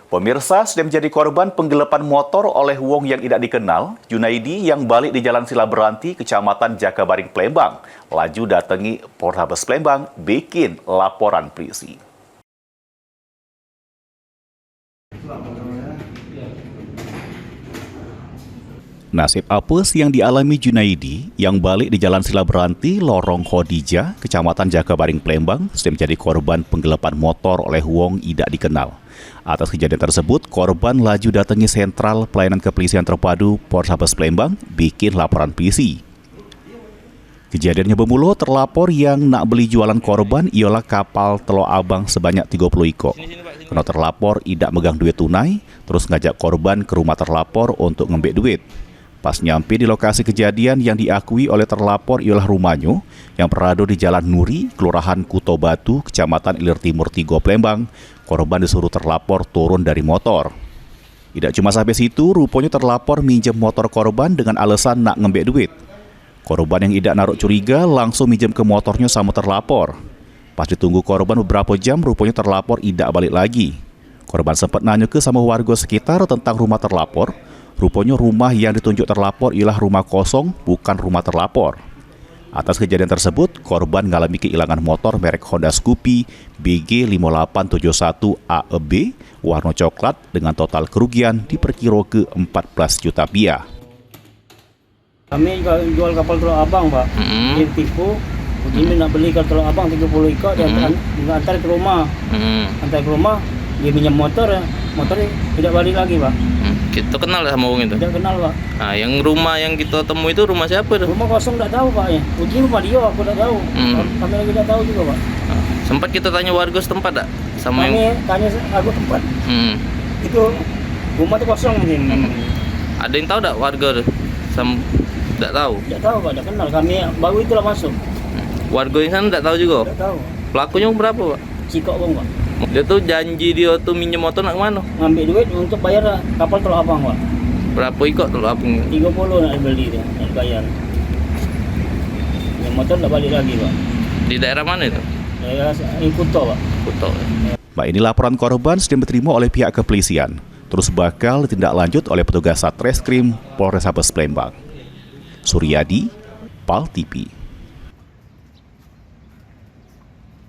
Pemirsa, sudah menjadi korban penggelapan motor oleh wong yang tidak dikenal. Junaidi yang balik di Jalan Silaberanti, Kecamatan Jakabaring, Palembang. Laju datangi Polrestabes Palembang, bikin laporan polisi. Nasib apes yang dialami Junaidi yang balik di Jalan Silaberanti, Lorong Khadijah, Kecamatan Jakabaring, Palembang, sudah menjadi korban penggelapan motor oleh wong tidak dikenal. Atas kejadian tersebut, korban laju datangi Sentral Pelayanan Kepolisian Terpadu Polrestabes Palembang, bikin laporan polisi. Kejadiannya bermula terlapor yang nak beli jualan korban ialah kapal telur abang sebanyak 30 ekor. Karena terlapor tidak megang duit tunai, terus ngajak korban ke rumah terlapor untuk ngambil duit. Pas nyampe di lokasi kejadian yang diakui oleh terlapor ialah rumahnya yang berada di Jalan Nuri, Kelurahan Kuto Batu, Kecamatan Ilir Timur 3, Palembang, korban disuruh terlapor turun dari motor. Tidak cuma sampai situ, rupanya terlapor minjem motor korban dengan alasan nak ngambil duit. Korban yang tidak naruh curiga langsung minjem ke motornya sama terlapor. Pas ditunggu korban beberapa jam, rupanya terlapor tidak balik lagi. Korban sempat nanya ke sama warga sekitar tentang rumah terlapor. Rupanya rumah yang ditunjuk terlapor ialah rumah kosong, bukan rumah terlapor. Atas kejadian tersebut, korban mengalami kehilangan motor merek Honda Scoopy BG5871 AEB warna coklat dengan total kerugian diperkira ke 14 juta rupiah. Kami jual kapal telur abang, Pak. Dia tipu. Begini nak beli kapal telur abang 30 ekor, dia antar ke rumah. Antar ke rumah, dia pinjam motornya tidak balik lagi, Pak. Kita kenal sama orang itu? Tidak kenal, Pak. Nah, yang rumah yang kita temui itu rumah siapa itu? Rumah kosong tidak tahu, Pak. Ya. Uji rumah dia, aku tidak tahu. Kami lagi tidak tahu juga, Pak. Sempat kita tanya warga setempat tak? Sama kami yang... tanya aku tempat. Itu rumah itu kosong mungkin. Ada yang tahu tak warga itu? Tidak tahu? Tidak tahu, Pak. Tidak kenal. Kami baru itulah masuk. Warga yang sana tidak tahu juga? Tidak tahu. Pelakunya berapa, Pak? Cikok, Bang, Pak. Dia tuh janji dia tuh minjem motor nak kemana? Ngambil duit untuk bayar kapal telur abang, Pak. Berapa ikut telur abang? 30 nak beli dia, nak bayar. Yang motor tak balik lagi, Pak. Di daerah mana itu? Daerah Kuto, Pak. Kuto. Ini laporan korban sudah diterima oleh pihak kepolisian. Terus bakal ditindaklanjut oleh petugas Satreskrim Polrestabes Palembang. Suryadi, PAL TV.